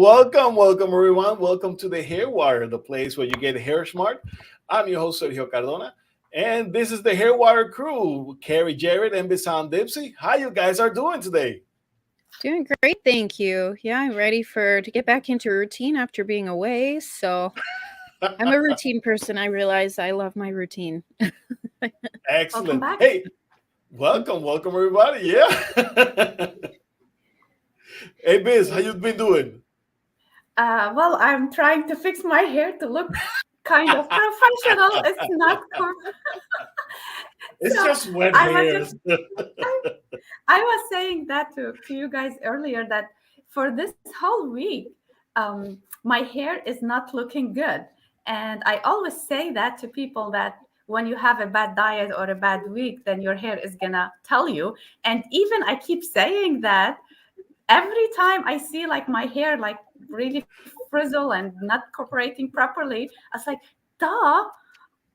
welcome everyone. Welcome to the Hair Wire, the place where you get hair smart. I'm your host Sergio Cardona, and this is the Hair Wire crew: Carrie, Jared, and Bisan Dipsy. How you guys are doing today? Doing great, thank you. Yeah, I'm ready to get back into routine after being away. So I'm a routine person. I realize I love my routine. Welcome Excellent. back. Hey, welcome everybody. Yeah. Hey Biz, how you been doing? Well, I'm trying to fix my hair to look kind of professional. It's not. It's So just wet I was just hairs. I was saying that to you guys earlier that for this whole week, my hair is not looking good, and I always say that to people that when you have a bad diet or a bad week, then your hair is gonna tell you. And even I keep saying that every time I see like my hair like really frizzle and not cooperating properly, I was like, duh.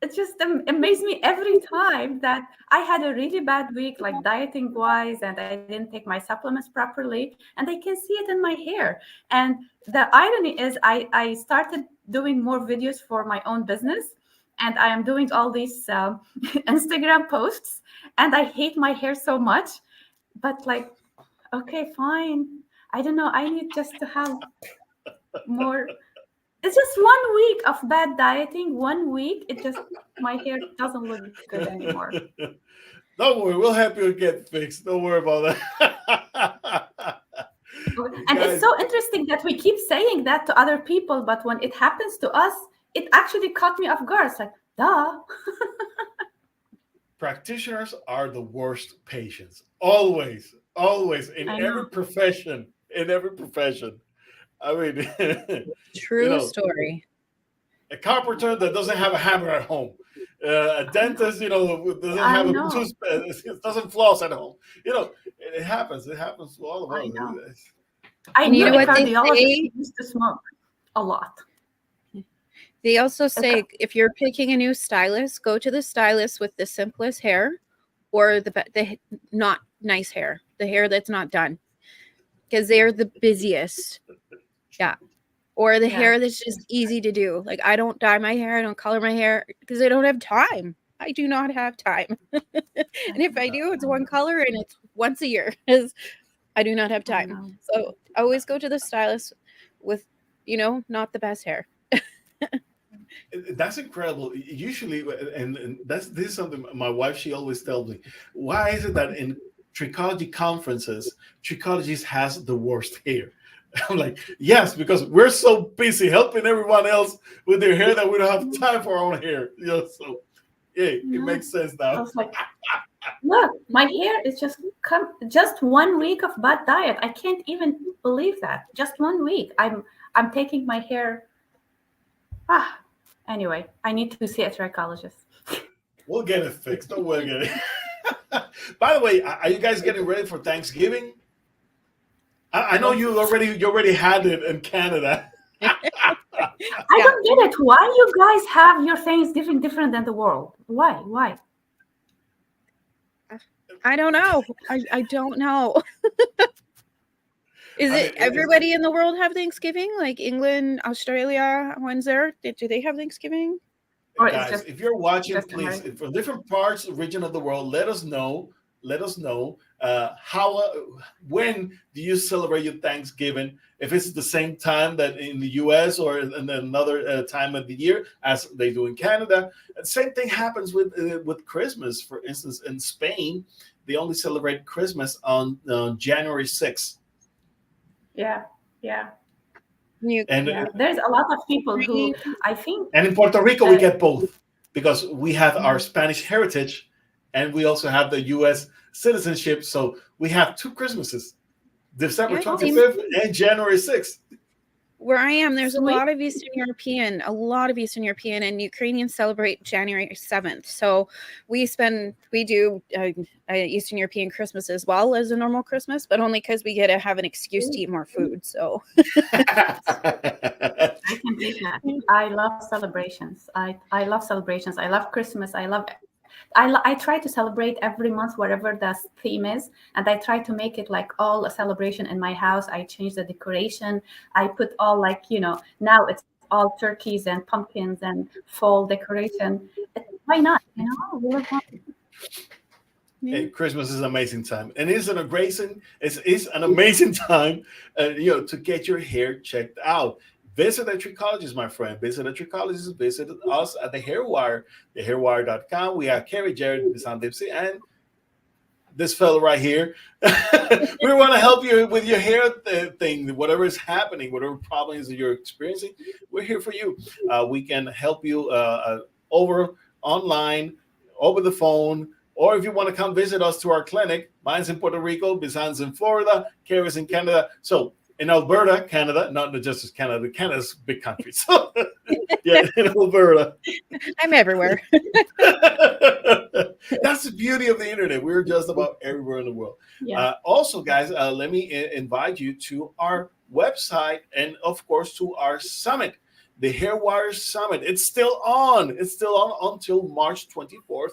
It just amazed me every time that I had a really bad week, like dieting wise, and I didn't take my supplements properly, and I can see it in my hair. And the irony is, I started doing more videos for my own business, and I am doing all these Instagram posts, and I hate my hair so much. But like, okay, fine. I don't know. I need just to have more. It's just 1 week of bad dieting. 1 week, it just my hair doesn't look good anymore. Don't worry, we'll help you get fixed. Don't worry about that. And it's Guys, so interesting that we keep saying that to other people, but when it happens to us, it actually caught me off guard. It's like, duh. practitioners are the worst patients. Always, in I every know. profession. In every profession. I mean, you True know, story. a carpenter that doesn't have a hammer at home, a I know. dentist, who doesn't I have a know. doesn't floss at home. It happens. It happens to all I of know. us. I And you knew know a what they cardiologist say? who used to smoke a lot. They also Okay. say if you're picking a new stylist, go to the stylist with the simplest hair or the not nice hair, the hair that's not done, because they're the busiest. Yeah. Or the Yeah. hair that's just easy to do. Like I don't dye my hair, I don't color my hair because I don't have time. I do not have time. And if I do, it's one color and it's once a year because I do not have I time. know. So always go to the stylist with, not the best hair. That's incredible. Usually, and this is something my wife, she always tells me. Why is it that in trichology conferences, trichologists has the worst hair? I'm like, yes, because we're so busy helping everyone else with their hair that we don't have time for our own hair. So yeah, it No. makes sense I now. was like, look, my hair is just 1 week of bad diet. I can't even believe that. Just 1 week. I'm taking my hair. Ah, anyway, I need to see a trichologist. We'll get it fixed. Don't worry. Get it. By the way, are you guys getting ready for Thanksgiving? I know Yes. you already had it in Canada. I Yeah. don't get it. Why you guys have your Thanksgiving different than the world? Why? Why? I don't know. I don't know. Is I mean, it everybody in the world have Thanksgiving? Like England, Australia, when's there? Do they have Thanksgiving? Or it's guys, just if you're watching, just please, American? from different parts, region of the world, let us know. Let us know how, when do you celebrate your Thanksgiving? If it's the same time that in the U.S. or in another time of the year as they do in Canada. And same thing happens with Christmas. For instance, in Spain, they only celebrate Christmas on January 6th. Yeah, yeah, You And yeah. There's a lot of people who Ukraine? I think. And in Puerto Rico, we Uh, get both because we have our mhm. Spanish heritage and we also have the US citizenship. So we have two Christmases, December Yeah, it Oh, seems 25th and January 6th. where I am, there's sweet. a lot of Eastern European, and Ukrainians celebrate January 7th. So we do Eastern European Christmas as well as a normal Christmas, but only because we get to have an excuse to eat more food. So I can dig that. I love celebrations. I love celebrations. I love Christmas. I love I try to celebrate every month whatever the theme is, and I try to make it like all a celebration in my house. I change the decoration. I put all like, now it's all turkeys and pumpkins and fall decoration. Why not? We live on. Hey, Christmas is an amazing time, and it's an amazing time, to get your hair checked out. Visit a trichologist, my friend. Visit a trichologist. Visit us at the Hair Wire, thehairwire.com. We have Carrie, Jared, Bisan Dipsy, and this fellow right here. We want to help you with your hair thing, whatever is happening, whatever problems that you're experiencing. We're here for you. We can help you over online, over the phone, or if you want to come visit us to our clinic. Mine's in Puerto Rico, Bisan's in Florida, Carrie's in Canada. So in Alberta, Canada, not just as Canada. Canada's a big country. So yeah, in Alberta. I'm everywhere. That's the beauty of the internet. We're just about everywhere in the world. Yeah. Also, guys, let me invite you to our website and, of course, to our summit, the Hairwire Summit. It's still on. It's still on until March 24th.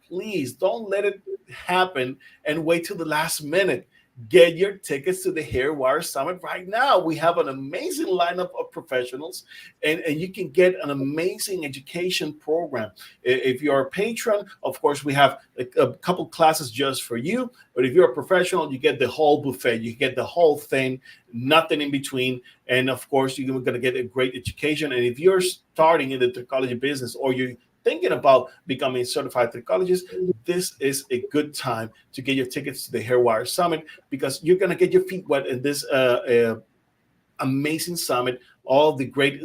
Please don't let it happen and wait till the last minute. Get your tickets to the Hairwire Summit right now. We have an amazing lineup of professionals, and you can get an amazing education program. If you're a patron, of course, we have a couple classes just for you. But if you're a professional, you get the whole buffet. You get the whole thing, nothing in between. And, of course, you're going to get a great education. And if you're starting in the trichology business, or you're thinking about becoming a certified trichologist, this is a good time to get your tickets to the Hairwire Summit, because you're going to get your feet wet in this amazing summit, all the great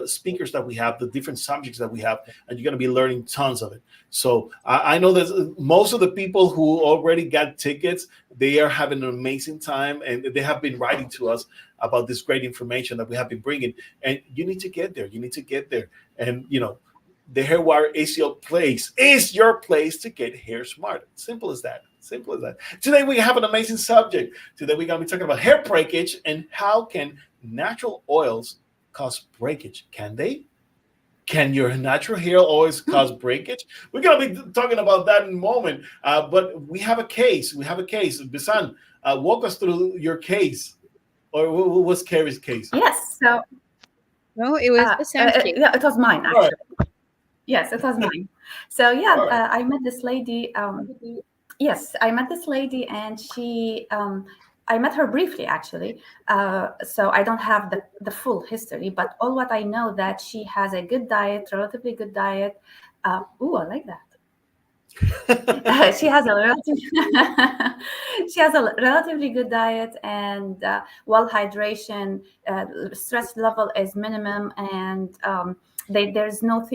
speakers that we have, the different subjects that we have, and you're going to be learning tons of it. So I know that most of the people who already got tickets, they are having an amazing time, and they have been writing to us about this great information that we have been bringing. And you need to get there. You need to get there. And, the Hairwire is your place to get hair smart. Simple as that. Simple as that. Today we have an amazing subject. Today we're going to be talking about hair breakage and how can natural oils cause breakage. Can they? Can your natural hair oils cause breakage? We're going to be talking about that in a moment. But we have a case. Bisan, walk us through your case. Or what was Carrie's case? Yes. So No, it was the same case. yeah, it was mine actually. Right. Yes, it was mine. So yeah, Right. I met this lady. Yes, I met this lady, and she. I met her briefly actually. So I don't have the full history, but all what I know that she has a good diet, relatively good diet. I like that. She has a relatively good diet, and well hydration. Stress level is minimum, and there's no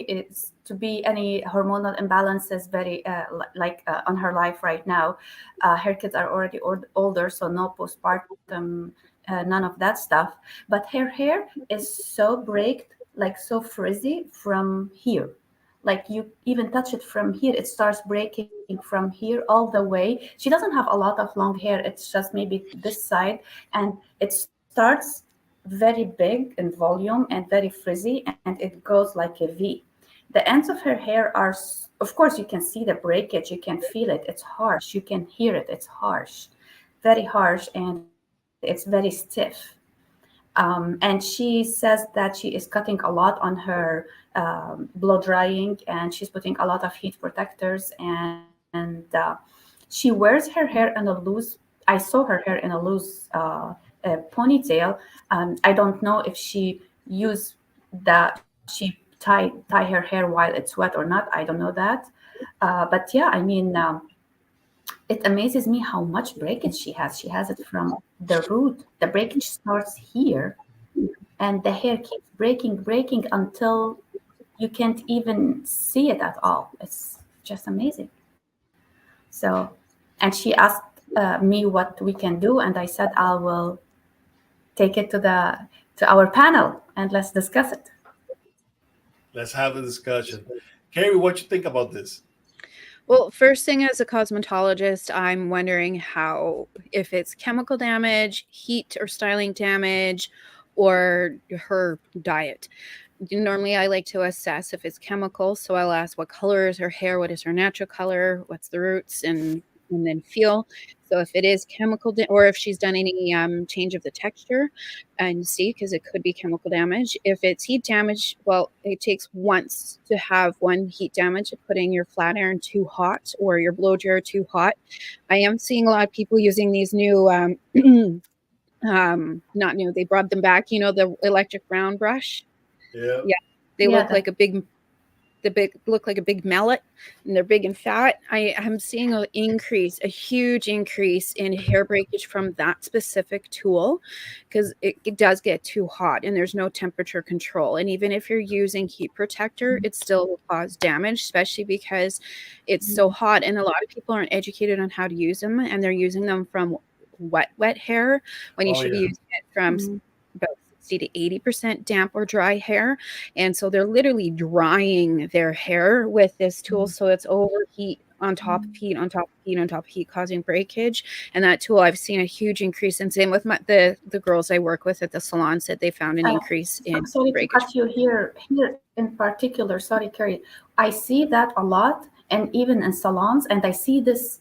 to be any hormonal imbalances very on her life right now. Her kids are already older, so no postpartum, none of that stuff. But her hair is so breaked, like so frizzy from here. Like you even touch it from here, it starts breaking from here all the way. She doesn't have a lot of long hair. It's just maybe this side. And it starts very big in volume and very frizzy, and it goes like a V. The ends of her hair are, of course, you can see the breakage. You can feel it. It's harsh. You can hear it. It's harsh, very harsh, and it's very stiff. And she says that she is cutting a lot on her blow drying, and she's putting a lot of heat protectors, and she wears her hair in a loose. I saw her hair in a loose ponytail. I don't know if she tie her hair while it's wet or not. I don't know that. But yeah, I mean, it amazes me how much breakage she has. She has it from the root. The breakage starts here, and the hair keeps breaking until you can't even see it at all. It's just amazing. So, and she asked me what we can do, and I said I will take it to our panel and let's discuss it. Let's have a discussion. Carrie, what you think about this? Well, first thing, as a cosmetologist, I'm wondering if it's chemical damage, heat or styling damage, or her diet. Normally I like to assess if it's chemical. So I'll ask what color is her hair, what is her natural color, what's the roots, and then feel. So if it is chemical or if she's done any change of the texture, and see, because it could be chemical damage. If it's heat damage, well, it takes once to have one heat damage of putting your flat iron too hot or your blow dryer too hot. I am seeing a lot of people using these new not new, they brought them back, the electric round brush. Yeah. Yeah, they Yeah, look like a big mallet, and they're big and fat. I'm seeing a huge increase in hair breakage from that specific tool, because it does get too hot and there's no temperature control. And even if you're using heat protector, it still will cause damage, especially because it's so hot. And a lot of people aren't educated on how to use them, and they're using them from wet hair when you Oh should be yeah. using it from about 60 to 80% damp or dry hair. And so they're literally drying their hair with this tool. So it's overheat on top of heat, on top of heat, on top of heat, causing breakage. And that tool, I've seen a huge increase. And same with the girls I work with at the salon said they found an increase in Sorry to breakage. cut you here in particular. Sorry, Carrie. I see that a lot, and even in salons, and I see this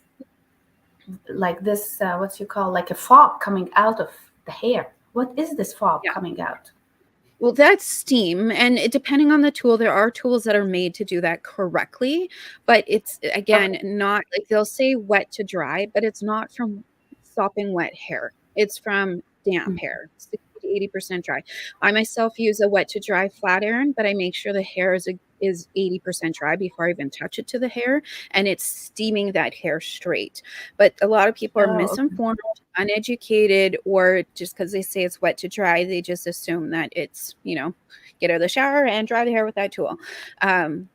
like this what you call like a fog coming out of the hair. What is this fog coming out? Well, that's steam. And depending on the tool, there are tools that are made to do that correctly. But it's, again, not like they'll say wet to dry, but it's not from stopping wet hair. It's from damp hair, 60 to 80% dry. I myself use a wet to dry flat iron, but I make sure the hair is 80% dry before I even touch it to the hair, and it's steaming that hair straight. But a lot of people are misinformed, uneducated, or just because they say it's wet to dry, they just assume that it's, get out of the shower and dry the hair with that tool.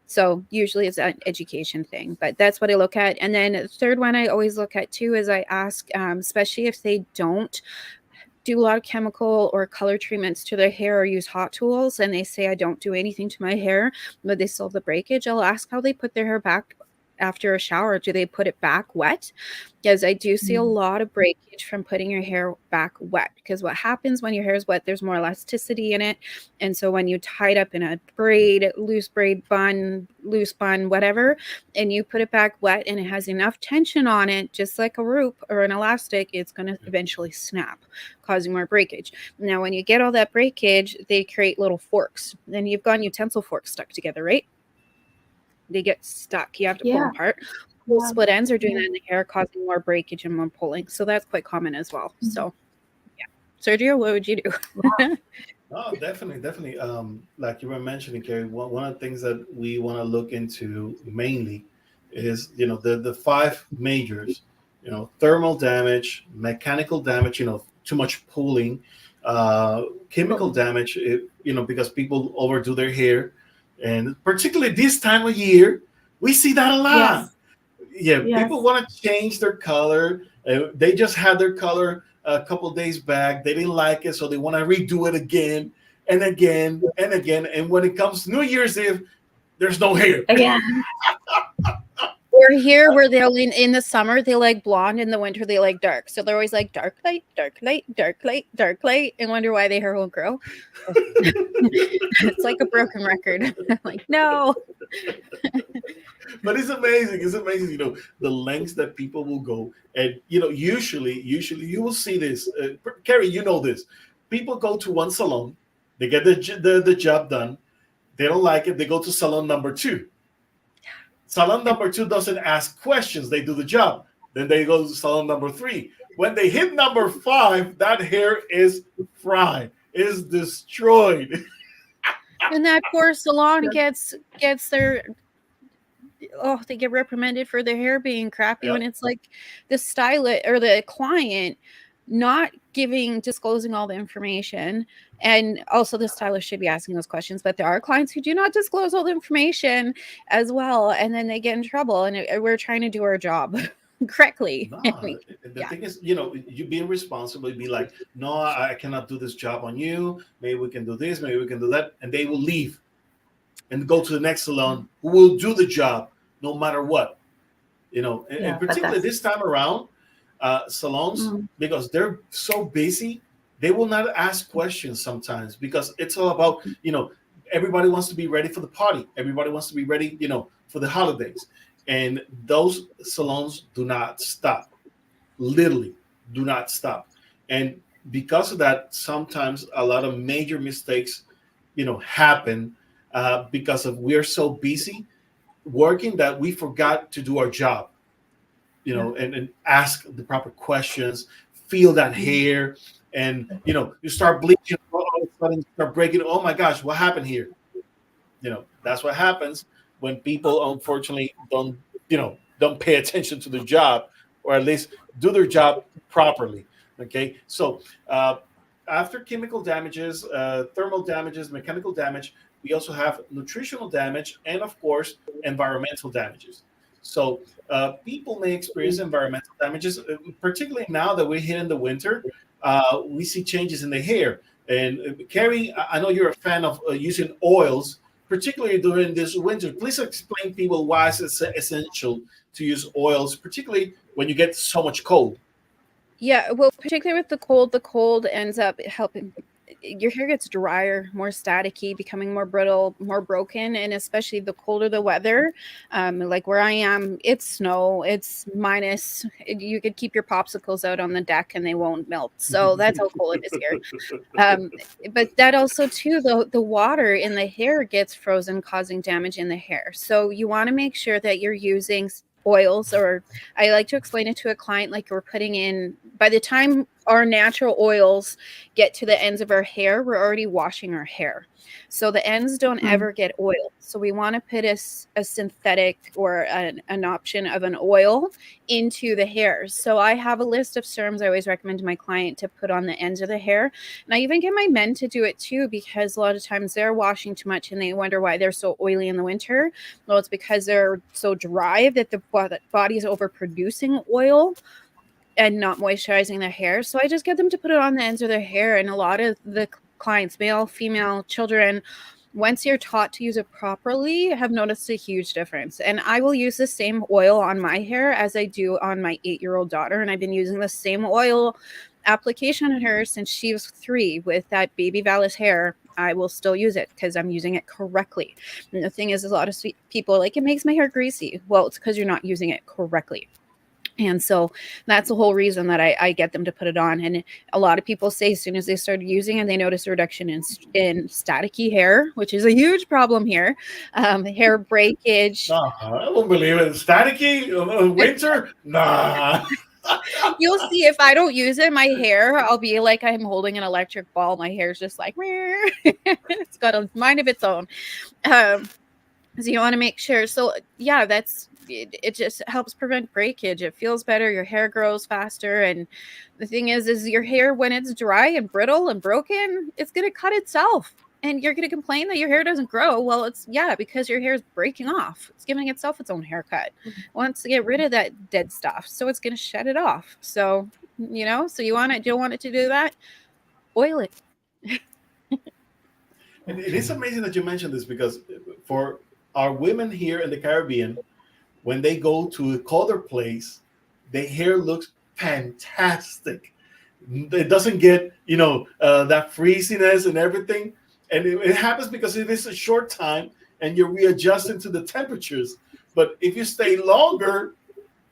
So usually it's an education thing, but that's what I look at. And then the third one I always look at too is I ask, especially if they don't do a lot of chemical or color treatments to their hair or use hot tools, and they say I don't do anything to my hair, but they still have the breakage, I'll ask how they put their hair back after a shower. Do they put it back wet? Because I do see a lot of breakage from putting your hair back wet, because what happens when your hair is wet, there's more elasticity in it. And so when you tie it up in a braid, loose bun, whatever, and you put it back wet and it has enough tension on it, just like a rope or an elastic, it's going to eventually snap, causing more breakage. Now, when you get all that breakage, they create little forks. Then you've got utensil forks stuck together, right? They get stuck. You have to pull them apart. Split ends are doing that in the hair, causing more breakage and more pulling. So that's quite common as well. So, yeah. Sergio, what would you do? Oh, definitely. Like you were mentioning, Carrie, one of the things that we want to look into mainly is, the five majors, thermal damage, mechanical damage, too much pulling, chemical damage, because people overdo their hair. And particularly this time of year, we see that a lot. Yes. People want to change their color. They just had their color a couple of days back. They didn't like it, so they want to redo it again and again and again. And when it comes to New Year's Eve, there's no hair. Again. We're here where they'll in the summer they like blonde, in the winter they like dark. So they're always like dark light, dark light, dark light, dark light, and wonder why their hair won't grow. It's like a broken record. Like, no. But it's amazing. It's amazing, the lengths that people will go. And usually you will see this. Carrie, you know this. People go to one salon, they get the job done. They don't like it. They go to salon number 2. Salon number 2 doesn't ask questions. They do the job. Then they go to salon number 3. When they hit number 5, that hair is fried, is destroyed. And that poor salon gets their they get reprimanded for their hair being crappy. When it's like the stylist or the client not disclosing all the information. And also the stylist should be asking those questions, but there are clients who do not disclose all the information as well, and then they get in trouble, and we're trying to do our job correctly. No, the thing is, you being responsible, be like, no, I cannot do this job on you. Maybe we can do this, maybe we can do that. And they will leave and go to the next salon who will do the job no matter what. And particularly this time around, salons, because they're so busy, they will not ask questions sometimes, because it's all about, everybody wants to be ready for the party. Everybody wants to be ready, for the holidays. And those salons do not stop, literally do not stop. And because of that, sometimes a lot of major mistakes, happen because of we're so busy working that we forgot to do our job, Yeah. and ask the proper questions, feel that hair, and you start bleaching, all of a sudden you start breaking. Oh my gosh, what happened here? That's what happens when people unfortunately don't pay attention to their job, or at least do their job properly. Okay, so after chemical damages, thermal damages, mechanical damage, we also have nutritional damage, and of course environmental damages. So people may experience environmental damages, particularly now that we're hitting the winter. We see changes in the hair. And Carrie, I know you're a fan of using oils, particularly during this winter. Please explain people why it's essential to use oils, particularly when you get so much cold. Yeah, well, particularly with the cold ends up helping. Your hair gets drier, more staticky, becoming more brittle, more broken, and especially the colder the weather. Like where I am, it's snow, it's minus. You could keep your popsicles out on the deck and they won't melt. So that's how cold it is here. Um, but that also too, the water in the hair gets frozen, causing damage in the hair. So you want to make sure that you're using oils, or I like to explain it to a client like we're putting in, by the time our natural oils get to the ends of our hair, we're already washing our hair. So the ends don't ever get oiled. So we want to put a synthetic or an option of an oil into the hair. So I have a list of serums I always recommend to my client to put on the ends of the hair. And I even get my men to do it too, because a lot of times they're washing too much and they wonder why they're so oily in the winter. Well, it's because they're so dry that the body is overproducing oil and not moisturizing their hair. So I just get them to put it on the ends of their hair. And a lot of the clients, male, female, children, once you're taught to use it properly, have noticed a huge difference. And I will use the same oil on my hair as I do on my 8-year-old daughter. And I've been using the same oil application on her since she was 3 with that baby vellus hair. I will still use it because I'm using it correctly. And the thing is, a lot of people like, it makes my hair greasy. Well, it's because you're not using it correctly. And so that's the whole reason that I get them to put it on. And a lot of people say as soon as they started using it, they notice a reduction in staticky hair, which is a huge problem here. Hair breakage. Nah, I don't believe it. Staticky winter? Nah. You'll see if I don't use it, my hair, I'll be like I'm holding an electric ball. My hair's just like, it's got a mind of its own. So you want to make sure. So yeah, it just helps prevent breakage. It feels better. Your hair grows faster. And the thing is your hair, when it's dry and brittle and broken, it's going to cut itself. And you're going to complain that your hair doesn't grow. Well, because your hair is breaking off. It's giving itself its own haircut. It wants to get rid of that dead stuff. So it's going to shed it off. So, so you don't want it to do that. Oil it. And it is amazing that you mentioned this, because for our women here in the Caribbean, when they go to a colder place, their hair looks fantastic. It doesn't get, that freeziness and everything. And it happens because it is a short time and you're readjusting to the temperatures. But if you stay longer,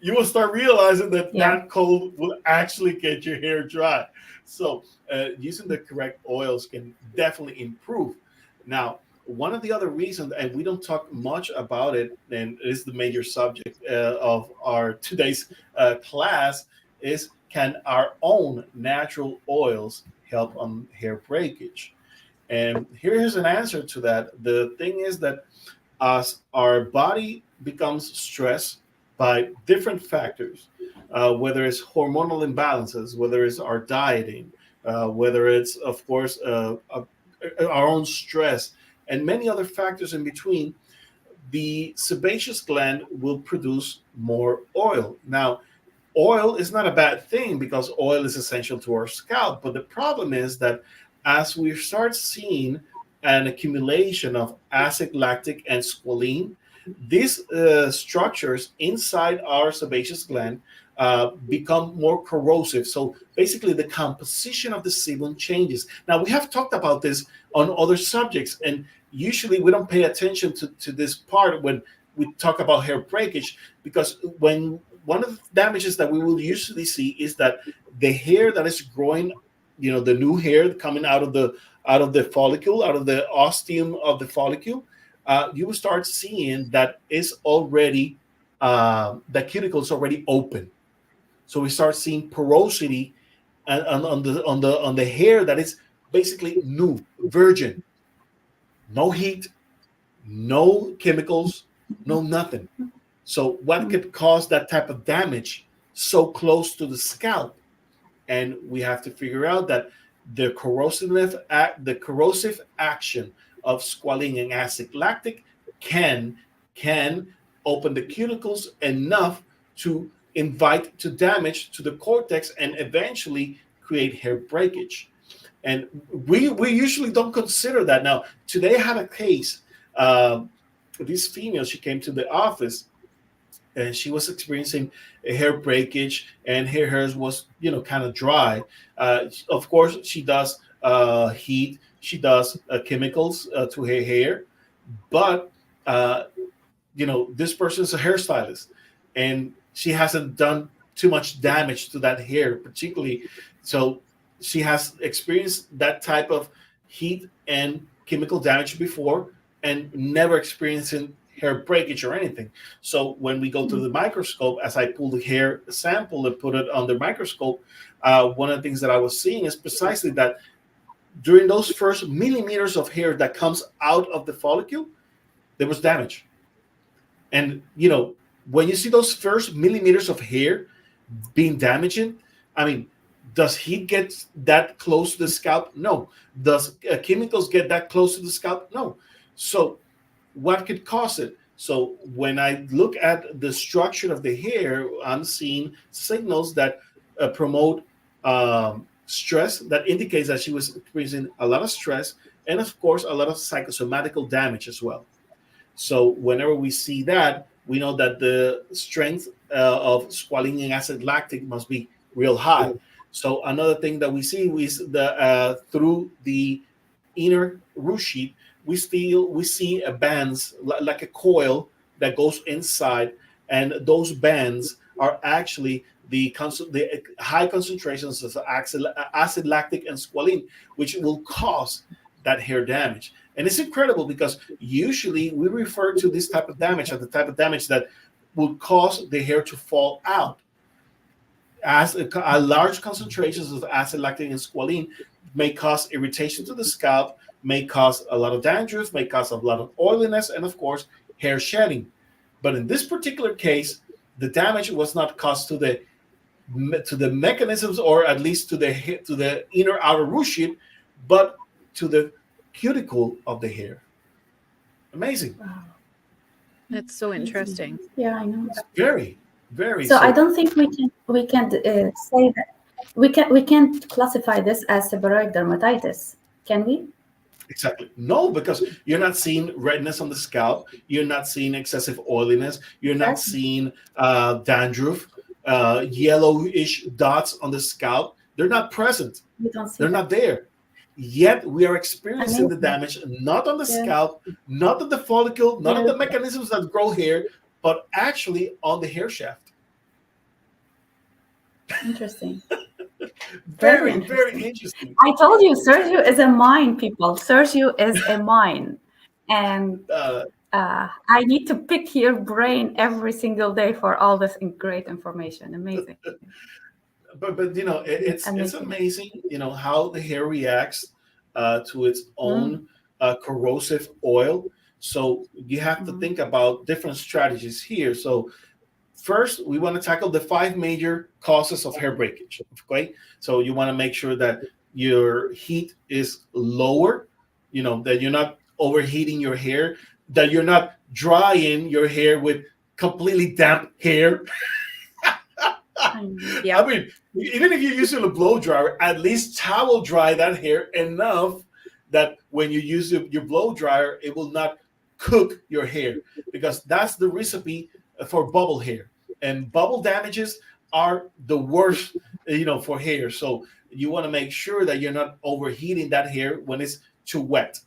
you will start realizing that that cold will actually get your hair dry. So using the correct oils can definitely improve. Now, one of the other reasons, and we don't talk much about it, and it is the major subject of our today's class, is can our own natural oils help on hair breakage? And here's an answer to that. The thing is that as our body becomes stressed by different factors, whether it's hormonal imbalances, whether it's our dieting, whether it's, of course, our own stress, and many other factors in between, the sebaceous gland will produce more oil. Now, oil is not a bad thing because oil is essential to our scalp. But the problem is that as we start seeing an accumulation of acid, lactic, and squalene, these structures inside our sebaceous gland become more corrosive. So basically the composition of the sebum changes. Now, we have talked about this on other subjects, and usually we don't pay attention to this part when we talk about hair breakage, because when one of the damages that we will usually see is that the hair that is growing, the new hair coming out of the follicle, out of the ostium of the follicle, you will start seeing that is already the cuticle is already open. So we start seeing porosity on the hair that is basically new, virgin, no heat, no chemicals, no nothing. So what could cause that type of damage so close to the scalp? And we have to figure out that the corrosive action of squalene and acid lactic can open the cuticles enough to invite to damage to the cortex and eventually create hair breakage. And we usually don't consider that. Now, today I had a case. This female, she came to the office and she was experiencing a hair breakage, and her hair was, kind of dry. Of course, she does heat, she does chemicals to her hair, but this person is a hairstylist, and she hasn't done too much damage to that hair, particularly. So she has experienced that type of heat and chemical damage before, and never experiencing hair breakage or anything. So when we go to the microscope, as I pull the hair sample and put it on the microscope, one of the things that I was seeing is precisely that during those first millimeters of hair that comes out of the follicle, there was damage. And, when you see those first millimeters of hair being damaging, I mean, does heat get that close to the scalp? No. Does chemicals get that close to the scalp? No. So what could cause it? So when I look at the structure of the hair, I'm seeing signals that promote stress, that indicates that she was experiencing a lot of stress, and of course a lot of psychosomatical damage as well. So whenever we see that, we know that the strength of squalene and acid lactic must be real high. So another thing that we see is through the inner root sheet, we see a bands like a coil that goes inside, and those bands are actually the high concentrations of acid lactic and squalene, which will cause that hair damage. And it's incredible because usually we refer to this type of damage as the type of damage that will cause the hair to fall out. As a large concentrations of acid lactic and squalene may cause irritation to the scalp, may cause a lot of dandruff, may cause a lot of oiliness, and of course, hair shedding. But in this particular case, the damage was not caused to the mechanisms, or at least to the inner outer root sheet, but to the cuticle of the hair. Amazing. Wow. That's so interesting. Yeah, I know. It's very, very. So I don't think we can say that we can't classify this as seborrheic dermatitis, can we? Exactly. No, because you're not seeing redness on the scalp. You're not seeing excessive oiliness. You're not seeing dandruff, yellowish dots on the scalp. They're not present. We don't see They're not there. Yet we are experiencing the damage not on the scalp, not on the follicle, not on the mechanisms that grow hair, but actually on the hair shaft. Interesting. Very interesting. I told you, Sergio is a mine, people. Sergio is a mine. And I need to pick your brain every single day for all this great information. Amazing. But it's amazing, how the hair reacts to its own corrosive oil. So you have to think about different strategies here. So first, we want to tackle the 5 major causes of hair breakage. Okay, so you want to make sure that your heat is lower, that you're not overheating your hair, that you're not drying your hair with completely damp hair. Yeah. I mean, even if you're using a blow dryer, at least towel dry that hair enough that when you use your blow dryer, it will not cook your hair, because that's the recipe for bubble hair. And bubble damages are the worst, for hair. So you want to make sure that you're not overheating that hair when it's too wet.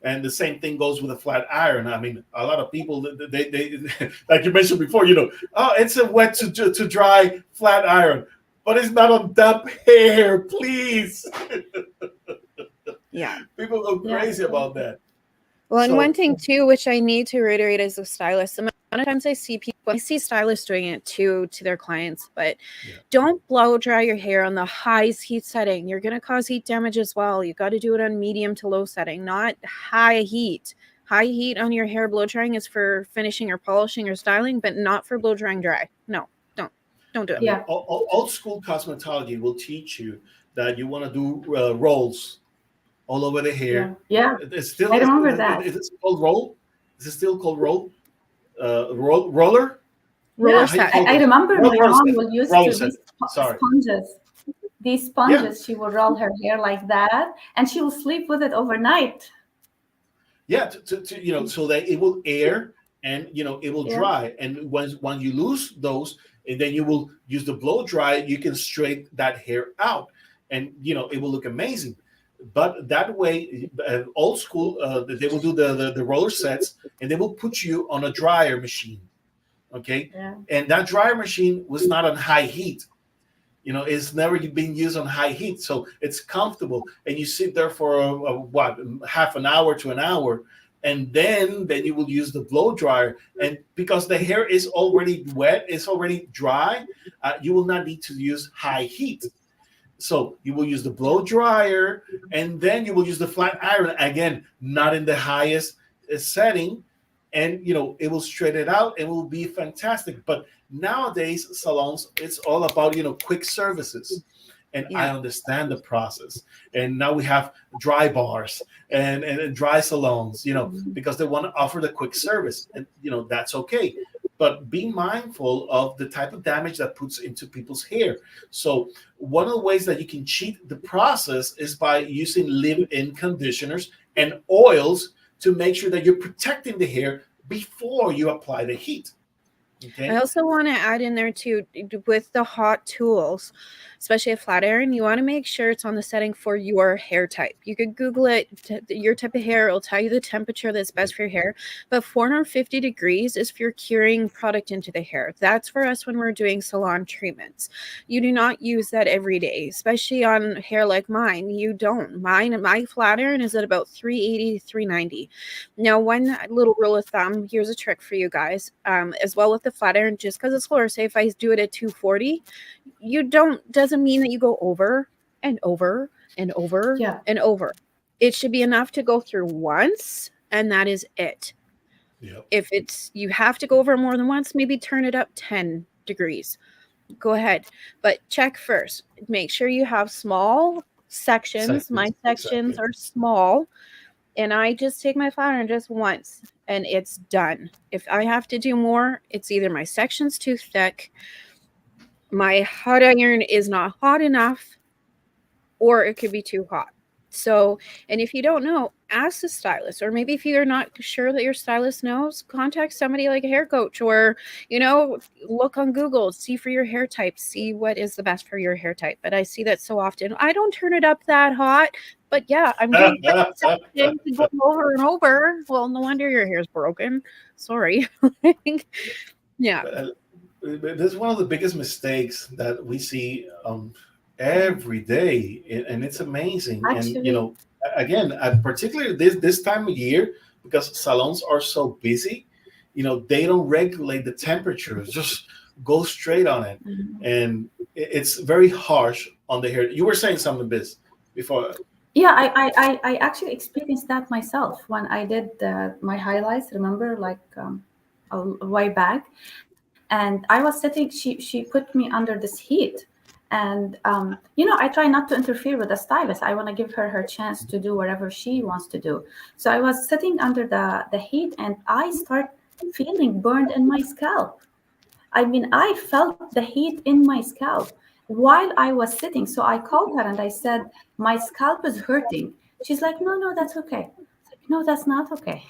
And the same thing goes with a flat iron. I mean, a lot of people, they like you mentioned before, oh, it's a wet to dry flat iron, but it's not on damp hair, please. Yeah. People go crazy about that. Well, and one thing too, which I need to reiterate as a stylist, the amount of times I see stylists doing it to their clients, but don't blow dry your hair on the highest heat setting. You're going to cause heat damage as well. You got to do it on medium to low setting, not high heat. High heat on your hair blow drying is for finishing or polishing or styling, but not for blow drying dry. No, don't do it. Yeah. Old school cosmetology will teach you that you want to do rolls all over the hair. Yeah. It's still. I remember that. Is it called roll? Is it still called roll? Roller. Roller set. I remember my mom will use these sponges. These sponges, she will roll her hair like that, and she will sleep with it overnight. Yeah, to so that it will air and it will dry. And when you lose those, and then you will use the blow dry, you can straighten that hair out, and it will look amazing. But that way, old school, they will do the roller sets, and they will put you on a dryer machine, okay? Yeah. And that dryer machine was not on high heat. It's never been used on high heat, so it's comfortable. And you sit there for half an hour to an hour, and then you will use the blow dryer. And because the hair is already wet, it's already dry, you will not need to use high heat. So you will use the blow dryer, and then you will use the flat iron, again, not in the highest setting, and it will straighten it out. It will be fantastic. But nowadays salons, it's all about quick services, and I understand the process. And now we have dry bars and dry salons, because they want to offer the quick service, and that's okay. But be mindful of the type of damage that puts into people's hair. So one of the ways that you can cheat the process is by using leave-in conditioners and oils to make sure that you're protecting the hair before you apply the heat. Okay. I also want to add in there too, with the hot tools, especially a flat iron, you want to make sure it's on the setting for your hair type. You could Google it, your type of hair, it'll tell you the temperature that's best for your hair. But 450 degrees is if you're curing product into the hair. That's for us when we're doing salon treatments. You do not use that every day, especially on hair like mine. You don't. My flat iron is at about 380 to 390. Now, one little rule of thumb, here's a trick for you guys, as well with the flat iron, just because it's lower. Say if I do it at 240, doesn't mean that you go over and over and over and over. It should be enough to go through once, and that is it. Yep. If you have to go over more than once, maybe turn it up 10 degrees. Go ahead, but check first. Make sure you have small sections. My sections are small, and I just take my flat iron just once, and it's done. If I have to do more, it's either my section's too thick, my hot iron is not hot enough, or it could be too hot. So, and if you don't know, ask the stylist, or maybe if you're not sure that your stylist knows, contact somebody like a hair coach, or, look on Google, see for your hair type, see what is the best for your hair type. But I see that so often. I don't turn it up that hot, but yeah, I'm doing going over and over. Well, no wonder your hair's broken. Sorry. Yeah. That's one of the biggest mistakes that we see every day, and it's amazing. Actually, and again, particularly this time of year, because salons are so busy, they don't regulate the temperature, just go straight on it. And it's very harsh on the hair. You were saying something, Biz, before. Yeah, I actually experienced that myself when I did my highlights, remember, like a while back. And I was sitting, she put me under this heat. And, I try not to interfere with the stylist. I want to give her chance to do whatever she wants to do. So I was sitting under the heat, and I start feeling burned in my scalp. I mean, I felt the heat in my scalp while I was sitting. So I called her and I said, my scalp is hurting. She's like, no, that's okay. Like, no, that's not okay.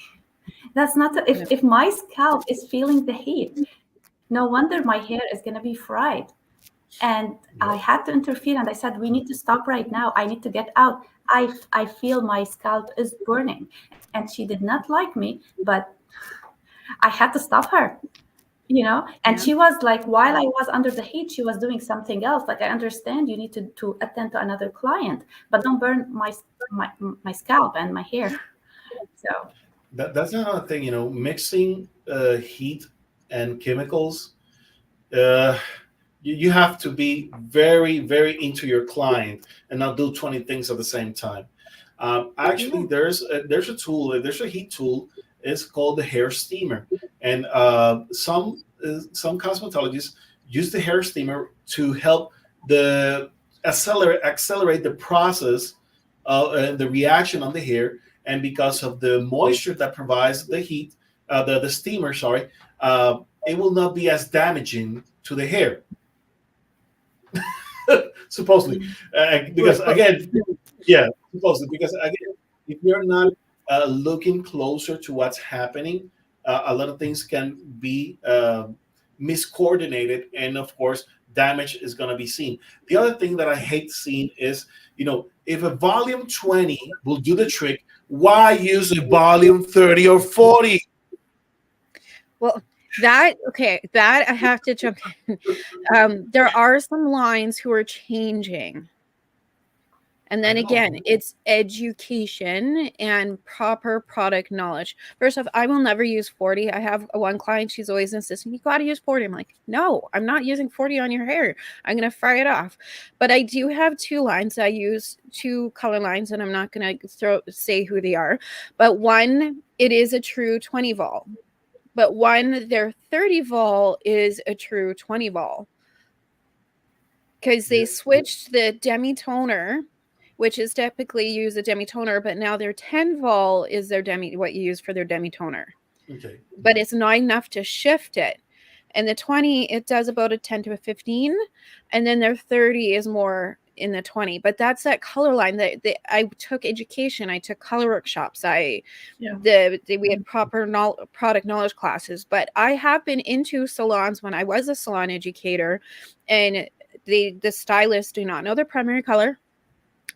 That's not, if my scalp is feeling the heat, no wonder my hair is going to be fried. And I had to interfere, and I said, we need to stop right now. I need to get out. I feel my scalp is burning. And she did not like me, but I had to stop her, and Yeah. she was like, while I was under the heat, she was doing something else. Like, I understand you need to attend to another client, but don't burn my scalp and my hair. So That's another thing, mixing heat and chemicals. Uh, you have to be very, very into your client and not do 20 things at the same time. Actually, yeah. there's a tool, there's a heat tool. It's called the hair steamer, and some cosmetologists use the hair steamer to help the accelerate the process and the reaction on the hair. And because of the moisture that provides the heat, the steamer, sorry, it will not be as damaging to the hair. Supposedly, because again, yeah, supposedly, because again, if you're not looking closer to what's happening, a lot of things can be miscoordinated, and of course, damage is going to be seen. The other thing that I hate seeing is, if a volume 20 will do the trick, why use a volume 30 or 40? Well, that I have to jump in. There are some lines who are changing. And then again, it's education and proper product knowledge. First off, I will never use 40. I have one client, she's always insisting, you got to use 40. I'm like, no, I'm not using 40 on your hair. I'm going to fry it off. But I do have two lines. I use two color lines, and I'm not going to say who they are. But one, it is a true 20 vol. But one, their 30 vol is a true 20 vol. Because they switched the demi-toner, which is typically use a demi-toner, but now their 10 vol is their what you use for their demi-toner. Okay. But it's not enough to shift it. And the 20, it does about a 10 to a 15. And then their 30 is more in the 20. But that's that color line that I took education. I took color workshops. We had proper product knowledge classes. But I have been into salons when I was a salon educator, and the stylists do not know their primary color.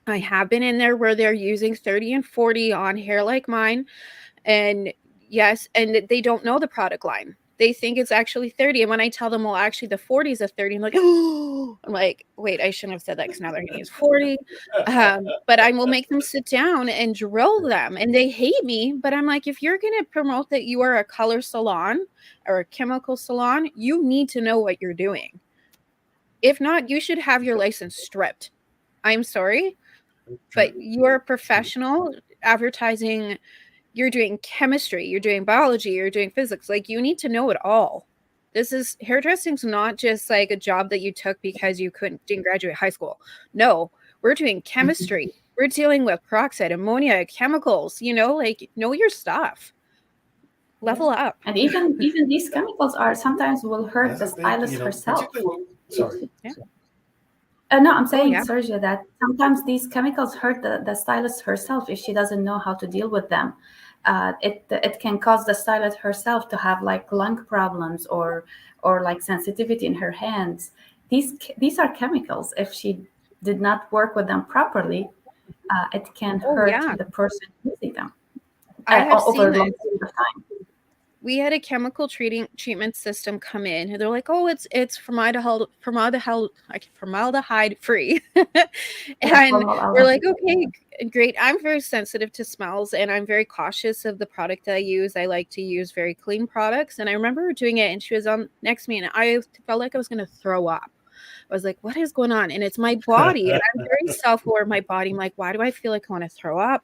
I have been in there where they're using 30 and 40 on hair like mine. And yes, and they don't know the product line. They think it's actually 30. And when I tell them, well, actually the 40 is a 30, I'm like, oh, I'm like, wait, I shouldn't have said that because now they're going to use 40. But I will make them sit down and drill them. And they hate me. But I'm like, if you're going to promote that you are a color salon or a chemical salon, you need to know what you're doing. If not, you should have your license stripped. I'm sorry. But you're a professional advertising. You're doing chemistry, you're doing biology, you're doing physics. Like, you need to know it all. Hairdressing's not just like a job that you took because you didn't graduate high school. No, we're doing chemistry. We're dealing with peroxide, ammonia, chemicals, know your stuff. Level up. And even these chemicals sometimes will hurt the stylist herself. Sorry. Yeah. No, I'm saying, Sergio, that sometimes these chemicals hurt the stylist herself if she doesn't know how to deal with them. It can cause the stylist herself to have like lung problems or like sensitivity in her hands. These are chemicals. If she did not work with them properly, it can hurt the person using them over a long period of time. We had a chemical treatment system come in, and they're like, "Oh, it's formaldehyde free," and we're like, "Okay, great." I'm very sensitive to smells, and I'm very cautious of the product that I use. I like to use very clean products, and I remember doing it, and she was on next to me, and I felt like I was going to throw up. I was like, what is going on? And it's my body. And I'm very self-aware of my body. I'm like, why do I feel like I want to throw up?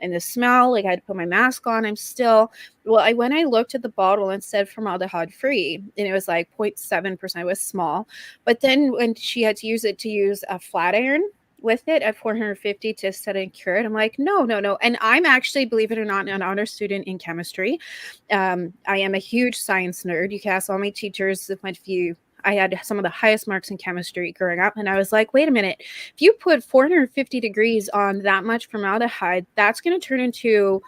And the smell, like I had to put my mask on. When I looked at the bottle and said formaldehyde free, and it was like 0.7%, it was small. But then when she had to use a flat iron with it at 450 to set and cure it, I'm like, no. And I'm actually, believe it or not, an honor student in chemistry. I am a huge science nerd. You can ask all my teachers. I had some of the highest marks in chemistry growing up. And I was like, wait a minute, if you put 450 degrees on that much formaldehyde, that's going to turn into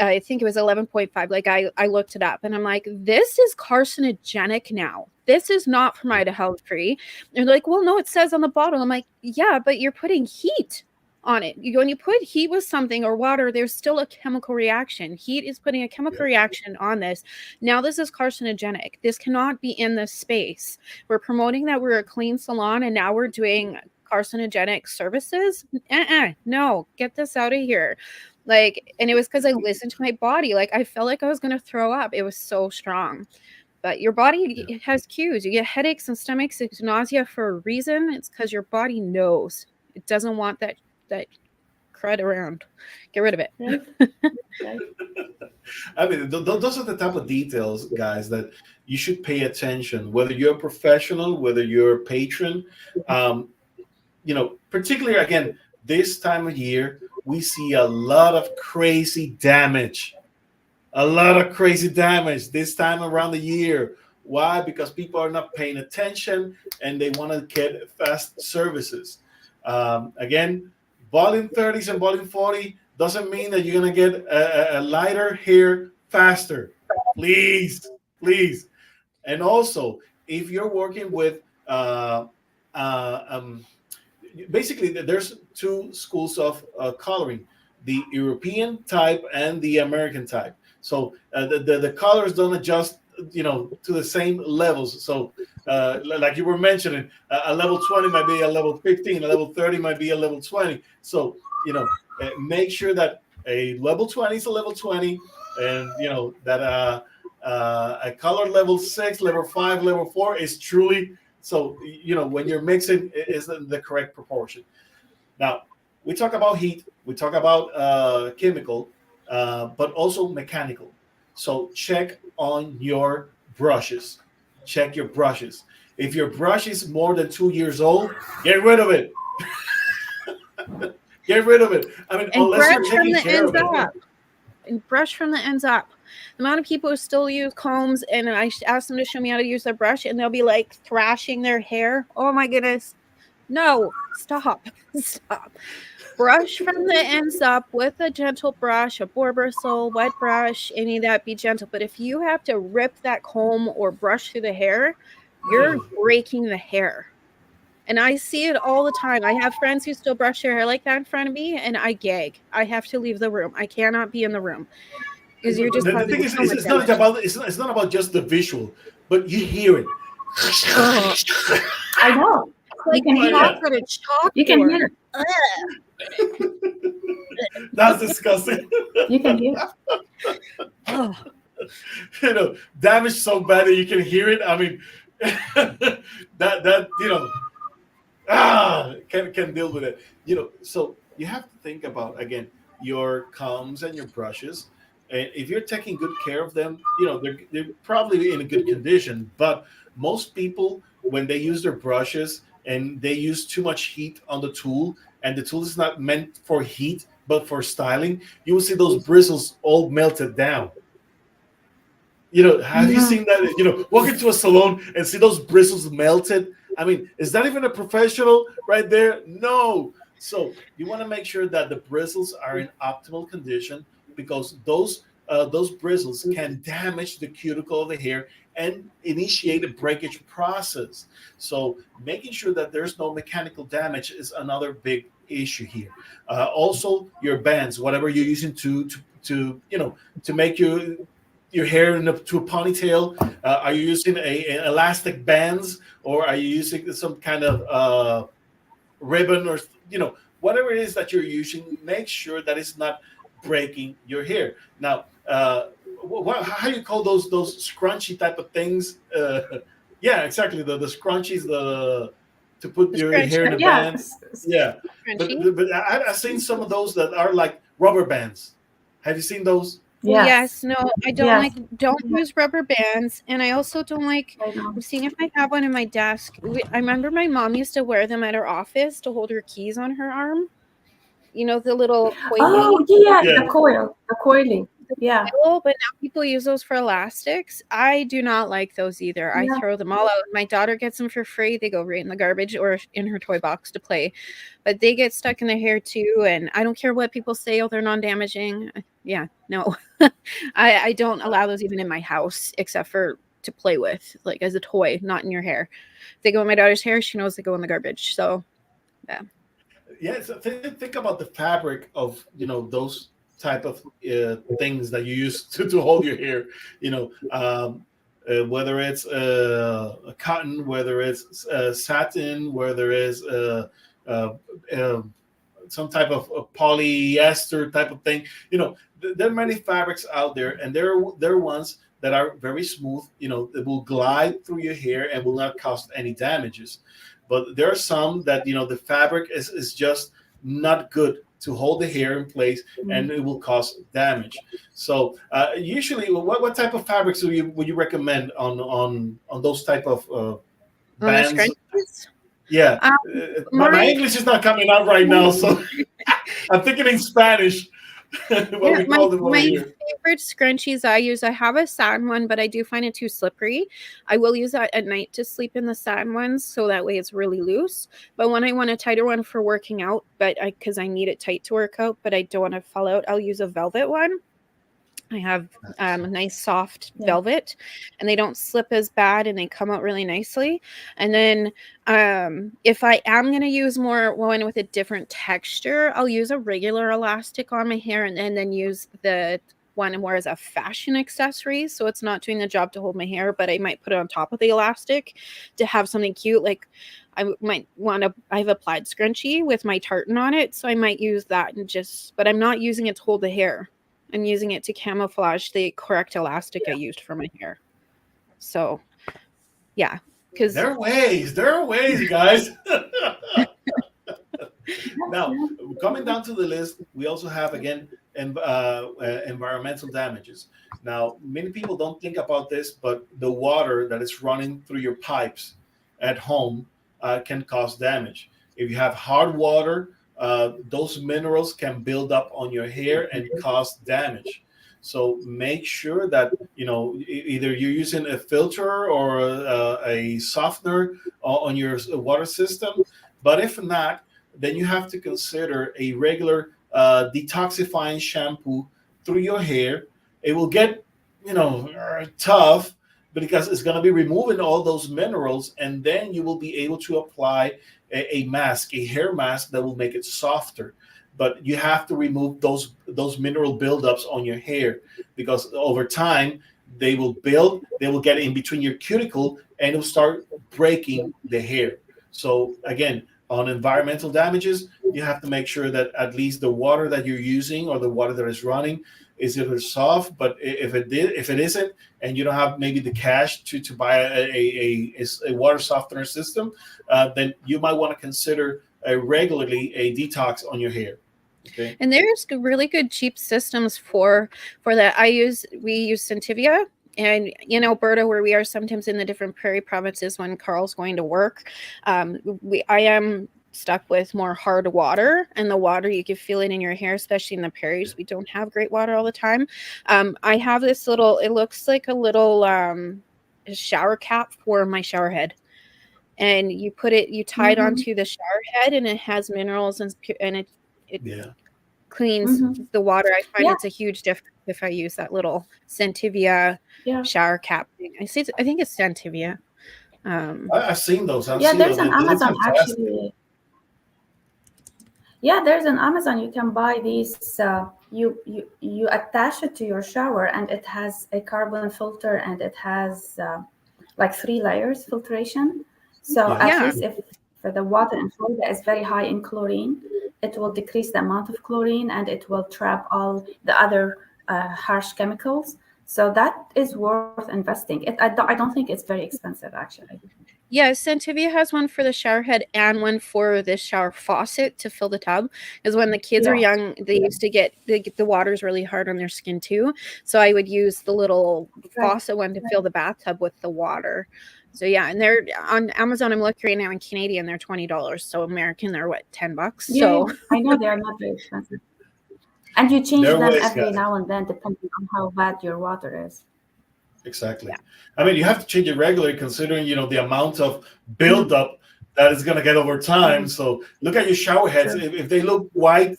I think it was 11.5. Like I looked it up and I'm like, this is carcinogenic now. This is not formaldehyde-free. And they're like, well, no, it says on the bottle. I'm like, yeah, but you're putting heat on it. When you put heat with something or water, there's still a chemical reaction. Heat is putting a chemical reaction on this. Now this is carcinogenic. This cannot be in this space. We're promoting that we're a clean salon and now we're doing carcinogenic services. No, get this out of here. Like, and it was because I listened to my body. Like, I felt like I was going to throw up. It was so strong. But your body has cues. You get headaches and stomach aches, nausea for a reason. It's because your body knows. It doesn't want that crud around. Get rid of it. Right. I mean, those are the type of details, guys, that you should pay attention. Whether you're a professional, whether you're a patron, particularly again this time of year, we see a lot of crazy damage. A lot of crazy damage this time around the year. Why? Because people are not paying attention and they want to get fast services. Again, volume 30s and volume 40 doesn't mean that you're going to get a lighter hair faster. Please. And also, if you're working with, basically, there's two schools of coloring, the European type and the American type. So the colors don't adjust, to the same levels. So like you were mentioning, a level 20 might be a level 15, a level 30 might be a level 20. So, make sure that a level 20 is a level 20 and, that a color level 6, level 5, level 4 is truly, so, when you're mixing, it is the correct proportion. Now, we talk about heat, we talk about chemical, but also mechanical. So check on your brushes. Check your brushes. If your brush is more than 2 years old, get rid of it. Get rid of it. I mean, and unless you're taking care of it. And brush from the ends up. The amount of people who still use combs, and I ask them to show me how to use their brush, and they'll be like thrashing their hair. Oh my goodness. No, stop. Brush from the ends up with a gentle brush, a boar bristle, wet brush, any of that, be gentle. But if you have to rip that comb or brush through the hair, you're breaking the hair. And I see it all the time. I have friends who still brush their hair like that in front of me, and I gag. I have to leave the room. I cannot be in the room. Because you're just the thing is, it's not about just the visual, but you hear it. I know. Like you can hear it. That's disgusting. You can hear it. Damage so bad that you can hear it. I mean, that can deal with it. So you have to think about, again, your combs and your brushes. And if you're taking good care of them, they're probably in a good condition. But most people, when they use their brushes and they use too much heat on the tool, and the tool is not meant for heat, but for styling, you will see those bristles all melted down. Have you seen that? Walk into a salon and see those bristles melted. I mean, is that even a professional right there? No. So you want to make sure that the bristles are in optimal condition, because those bristles can damage the cuticle of the hair and initiate a breakage process. So making sure that there's no mechanical damage is another big issue here. Also, your bands, whatever you're using to make your hair to a ponytail. Are you using a elastic bands, or are you using some kind of ribbon, or whatever it is that you're using? Make sure that it's not breaking your hair. Now, how do you call those scrunchy type of things? Yeah, exactly. The scrunchies, to put your hair in a band. Yeah, but I've seen some of those that are like rubber bands. Have you seen those? Yes. No, I don't use rubber bands, and I also don't like. I'm seeing if I have one in my desk. I remember my mom used to wear them at her office to hold her keys on her arm. The little coily. Oh yeah, the coily. Yeah. But now people use those for elastics. I do not like those either. I Yeah. throw them all out. My daughter gets them for free. They go right in the garbage or in her toy box to play. But they get stuck in the hair too. And I don't care what people say, oh, they're non-damaging. Yeah, no. I don't allow those even in my house, except for to play with, like as a toy, not in your hair. If they go in my daughter's hair, she knows they go in the garbage. So yeah. Yeah, so think about the fabric of those type of things that you use to hold your hair. Whether it's a cotton, whether it's satin, whether it's uh, uh, some type of polyester type of thing. There are many fabrics out there, and there are ones that are very smooth. That will glide through your hair and will not cause any damages. But there are some that the fabric is just not good to hold the hair in place, and it will cause damage. So usually, what type of fabrics would you recommend on those type of On the bands? scrunchies? Yeah, my English is not coming out right now, so I'm thinking in Spanish. What we call them over my here. favorite scrunchies I use, I have a satin one, but I do find it too slippery. I will use that at night to sleep in the satin ones, so that way it's really loose. But when I want a tighter one for working out, because I need it tight to work out, but I don't want to fall out, I'll use a velvet one. I have a nice soft velvet, and they don't slip as bad, and they come out really nicely. And then if I am going to use more one with a different texture, I'll use a regular elastic on my hair, and then use the one more as a fashion accessory. So it's not doing the job to hold my hair, but I might put it on top of the elastic to have something cute. Like I have a plaid scrunchie with my tartan on it, so I might use that but I'm not using it to hold the hair. I'm using it to camouflage the correct elastic I used for my hair. So, yeah, because there are ways, guys. Now, coming down to the list, we also have again environmental damages. Now, many people don't think about this, but the water that is running through your pipes at home can cause damage. If you have hard water, those minerals can build up on your hair and cause damage. So make sure that either you're using a filter or a softener on your water system. But if not, then you have to consider a regular detoxifying shampoo through your hair. It will get tough because it's going to be removing all those minerals, and then you will be able to apply a mask, a hair mask that will make it softer. But you have to remove those mineral buildups on your hair, because over time they will get in between your cuticle, and it'll start breaking the hair. So again, on environmental damages, you have to make sure that at least the water that you're using or the water that is running is either soft. But if it isn't, and you don't have maybe the cash to buy a water softener system, then you might want to consider regularly a detox on your hair. Okay. And there's really good cheap systems for that. We use Centivia. And in Alberta, where we are sometimes in the different prairie provinces when Carl's going to work, I am stuck with more hard water, and the water, you can feel it in your hair, especially in the prairies. We don't have great water all the time. I have this little, it looks like a little shower cap for my shower head. And you tie it onto the shower head, and it has minerals, and it cleans the water. I find it's a huge difference if I use that little Centivia shower cap thing. I think it's Centivia. I've seen those. There's an Amazon actually. Yeah, there's an Amazon. You can buy these. You attach it to your shower, and it has a carbon filter, and it has like 3 layers filtration. So at least if the water in Florida is very high in chlorine, it will decrease the amount of chlorine, and it will trap all the other harsh chemicals. So that is worth investing. I don't think it's very expensive, actually. Yeah, Centivia has one for the shower head and one for the shower faucet to fill the tub. Because when the kids are young, they used to get the water's really hard on their skin too. So I would use the little faucet one to fill the bathtub with the water. So yeah, and they're on Amazon. I'm looking right now in Canadian, they're $20. So American, they're what, $10? Yeah, so I know they are not very expensive. And you change There are them ways, every guys. now and then, depending on how bad your water is. Exactly. Yeah. I mean, you have to change it regularly, considering the amount of Mhm, buildup that is going to get over time. mhm. So look at your shower heads. True. If they look white,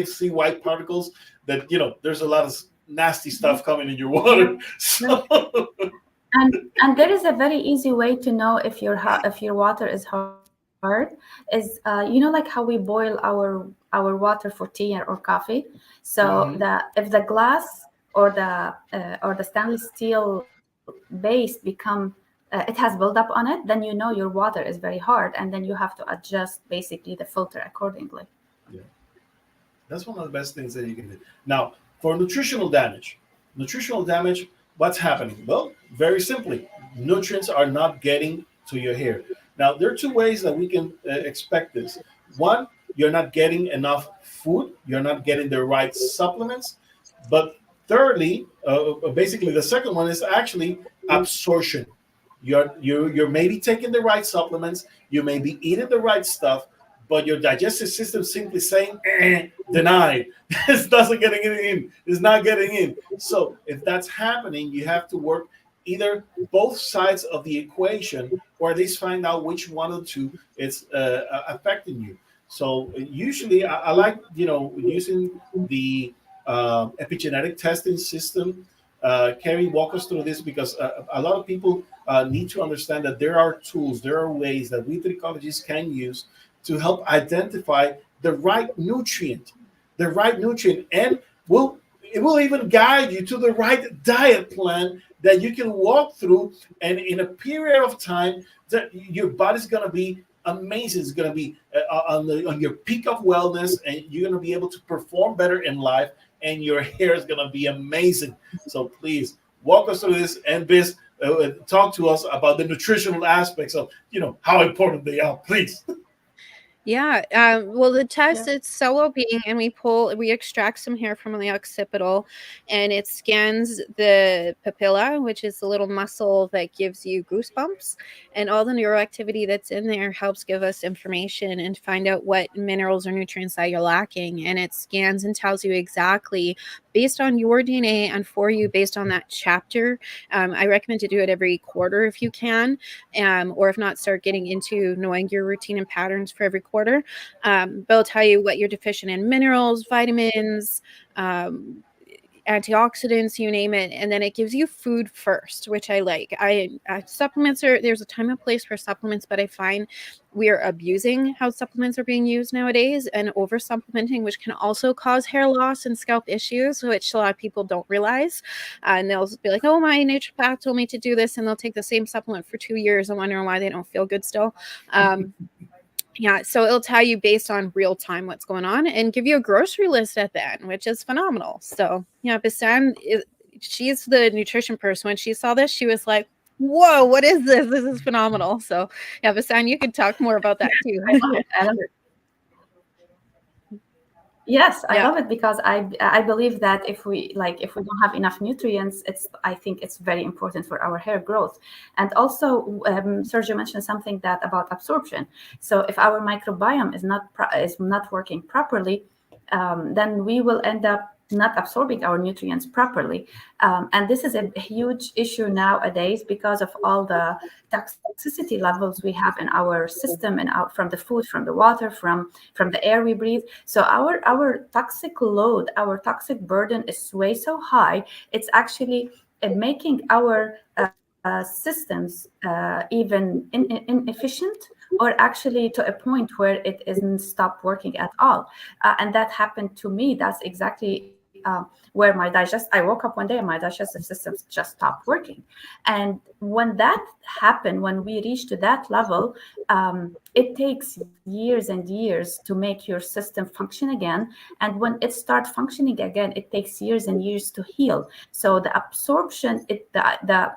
see white particles. That there's a lot of nasty Mhm. stuff coming in your Yeah. water. True. So And there is a very easy way to know if if your water is hard. Is like how we boil our water for tea or coffee. So mhm. if the glass or the stainless steel base it has buildup on it, then you know your water is very hard, and then you have to adjust basically the filter accordingly. Yeah, that's one of the best things that you can do. Now, for nutritional damage, what's happening? Well, very simply, nutrients are not getting to your hair. Now, there are two ways that we can expect this. One, you're not getting enough food, you're not getting the right supplements. But thirdly, basically, the second one is actually absorption. You're maybe taking the right supplements, you may be eating the right stuff, but your digestive system simply saying denied. It doesn't getting it in. It's not getting in. So if that's happening, you have to work either both sides of the equation, or at least find out which one of the two is affecting you. So usually, I like using the epigenetic testing system. Carrie, walk us through this, because a lot of people need to understand that there are tools, there are ways that we tricologists can use to help identify the right nutrient, and it will even guide you to the right diet plan that you can walk through, and in a period of time, that your body's going to be amazing. It's going to be on your peak of wellness, and you're going to be able to perform better in life, and your hair is going to be amazing. So please walk us through this, and Biz, talk to us about the nutritional aspects of how important they are, please. Yeah. Well, the test, Yeah. it's solo being, and we extract some hair from the occipital, and it scans the papilla, which is the little muscle that gives you goosebumps, and all the neuroactivity that's in there helps give us information and find out what minerals or nutrients that you're lacking. And it scans and tells you exactly based on your DNA and for you based on that chapter. I recommend to do it every quarter if you can, or if not, start getting into knowing your routine and patterns for every quarter. They'll tell you what you're deficient in: minerals, vitamins, antioxidants, you name it. And then it gives you food first, which I like. Supplements there's a time and place for supplements, but I find we're abusing how supplements are being used nowadays, and over supplementing, which can also cause hair loss and scalp issues, which a lot of people don't realize. And they'll be like, oh, my naturopath told me to do this, and they'll take the same supplement for 2 years and wondering why they don't feel good still. Yeah, so it'll tell you based on real time what's going on, and give you a grocery list at the end, which is phenomenal. So yeah, Basan, she's the nutrition person. When she saw this, she was like, whoa, what is this? This is phenomenal. So yeah, Basan, you could talk more about that too. I love it. I love it. Yes, I Yeah. love it because I believe that if we don't have enough nutrients, I think it's very important for our hair growth. And also, Sergio mentioned something that about absorption. So if our microbiome is not working properly, then we will end up not absorbing our nutrients properly. And this is a huge issue nowadays because of all the toxicity levels we have in our system and out from the food, from the water, from the air we breathe. So our toxic load, our toxic burden is way so high. It's actually making our systems even inefficient, or actually to a point where it isn't stop working at all. And that happened to me. That's exactly where I woke up one day and my digestive systems just stopped working. And when that happened, when we reach to that level, it takes years and years to make your system function again. And when it starts functioning again, it takes years and years to heal. So the absorption, the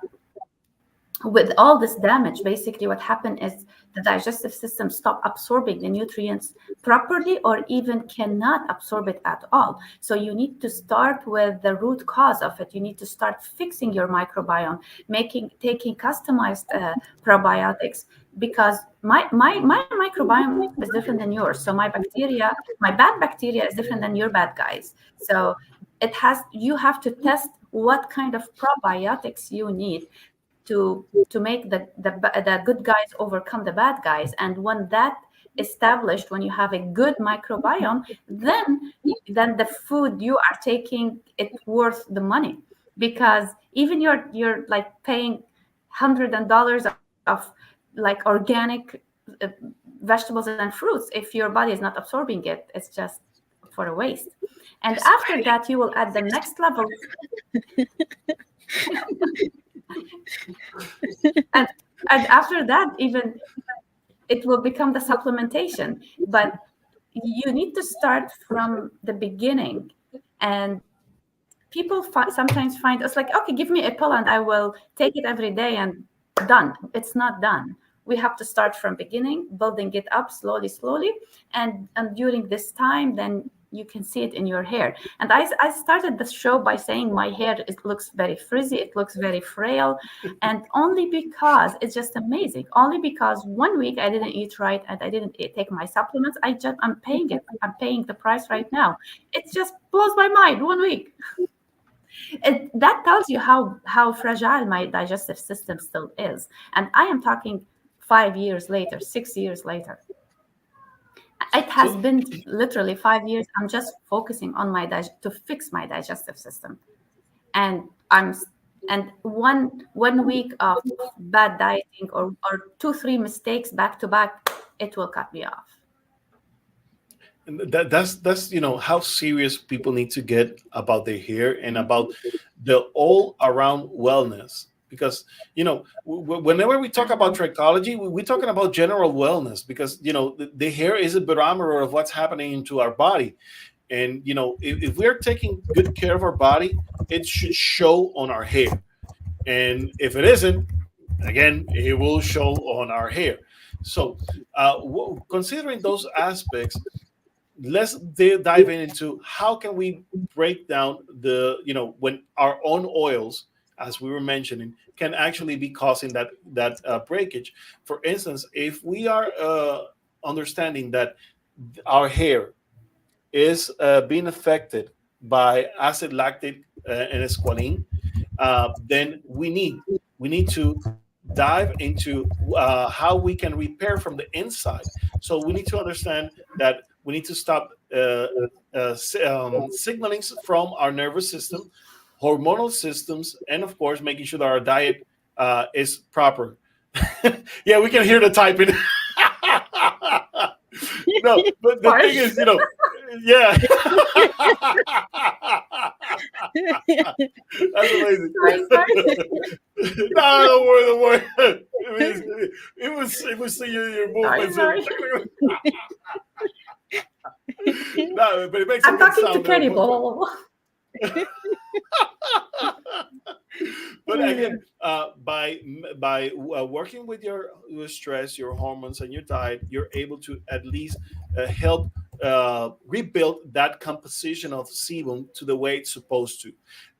with all this damage, basically what happened is the digestive system stop absorbing the nutrients properly, or even cannot absorb it at all. So you need to start with the root cause of it. You need to start fixing your microbiome, taking customized probiotics, because my microbiome is different than yours. So my bad bacteria is different than your bad guys. So you have to test what kind of probiotics you need to make the good guys overcome the bad guys. And when that established, when you have a good microbiome, then the food you are taking it worth the money, because even you're like paying $100 of like organic vegetables and fruits, if your body is not absorbing it, it's just for a waste. And after that, you will add the next level. and and after that, even it will become the supplementation. But you need to start from the beginning. And people sometimes find us like, okay, give me a pill and I will take it every day and done. It's not done. We have to start from beginning, building it up slowly. And during this time, then you can see it in your hair. And I started the show by saying my hair, it looks very frizzy, it looks very frail, and only because it's just amazing. Only because 1 week I didn't eat right and I didn't take my supplements. I'm paying it. I'm paying the price right now. It just blows my mind. 1 week. That tells you how fragile my digestive system still is. And I am talking 5 years later, 6 years later. It has been literally 5 years. I'm just focusing on to fix my digestive system. And one week of bad dieting or 2-3 mistakes back to back, it will cut me off. And that's how serious people need to get about their hair and about the all around wellness, because whenever we talk about trichology, we're talking about general wellness, because the hair is a barometer of what's happening into our body. And if we're taking good care of our body, it should show on our hair. And if it isn't, again, it will show on our hair. So considering those aspects, let's dive into how can we break down when our own oils, as we were mentioning, can actually be causing that breakage. For instance, if we are understanding that our hair is being affected by acid lactic and squalene, then we need to dive into how we can repair from the inside. So we need to understand that we need to stop signaling from our nervous system, hormonal systems, and of course, making sure that our diet is proper. Yeah, we can hear the typing. No, but the thing is, yeah. That's amazing. No, don't worry. It was see your movements. No, but it makes I'm talking to Kenny Ball. But again, by working with your stress, your hormones, and your diet, you're able to at least help rebuild that composition of sebum to the way it's supposed to.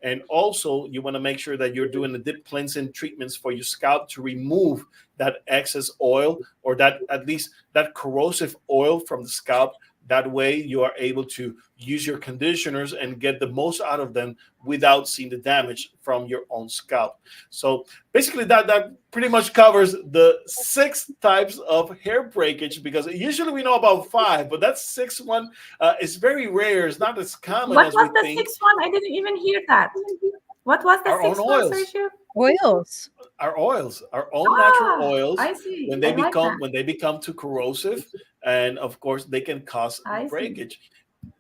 And also, you want to make sure that you're doing the deep cleansing treatments for your scalp to remove that excess oil, or that at least that corrosive oil from the scalp. That way you are able to use your conditioners and get the most out of them without seeing the damage from your own scalp. So basically that pretty much covers the 6 types of hair breakage, because usually we know about 5, but that 6th one is very rare. It's not as common what as was we the think. 6th one? I didn't even hear that. What was the Our 6th own one, oils. Sergio? Oils. Our oils, our own natural oils. I see. When they become too corrosive, and of course they can cause breakage.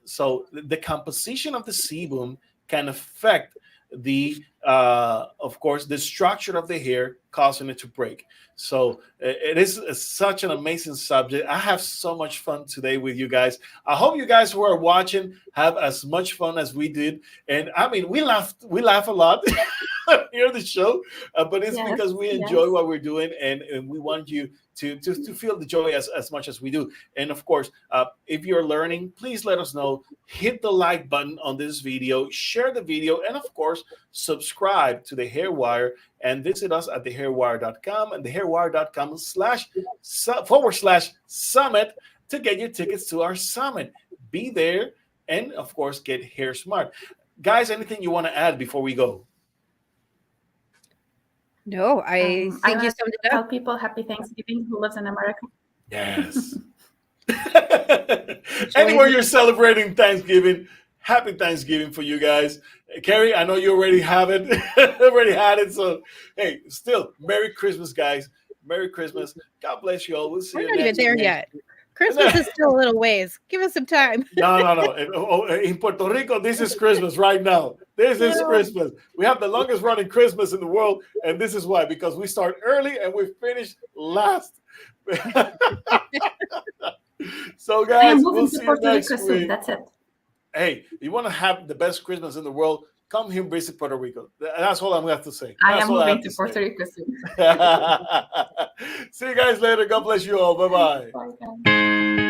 So the composition of the sebum can affect the of course the structure of the hair, causing it to break. So it is such an amazing subject. I have so much fun today with you guys. I hope you guys who are watching have as much fun as we did. And I mean, we laugh a lot here on the show, but it's because we enjoy what we're doing, and we want you to feel the joy as much as we do. And of course, if you're learning, please let us know. Hit the like button on this video, share the video, and of course, subscribe subscribe to the Hairwire and visit us at thehairwire.com and thehairwire.com/summit to get your tickets to our summit. Be there and, of course, get hair smart. Guys, anything you want to add before we go? No, I think you summed it tell up. people happy Thanksgiving who lives in America. Yes. Anywhere you're celebrating Thanksgiving, happy Thanksgiving for you guys. Carrie, I know you already have it, already had it. So, hey, still, Merry Christmas, guys. Merry Christmas. God bless you all. We'll see We're you not even next there week. yet. Christmas is still a little ways. Give us some time. No. In Puerto Rico, this is Christmas right now. This is Christmas. We have the longest running Christmas in the world, and this is why, because we start early and we finish last. So, I guys, am we'll moving see to you Puerto next Rico soon. week. That's it. Hey, you want to have the best Christmas in the world? Come here and visit Puerto Rico. That's all I'm going to have to say. I That's am all moving have to say. Puerto Rico soon. See you guys later. God bless you all. Bye-bye. Bye, guys.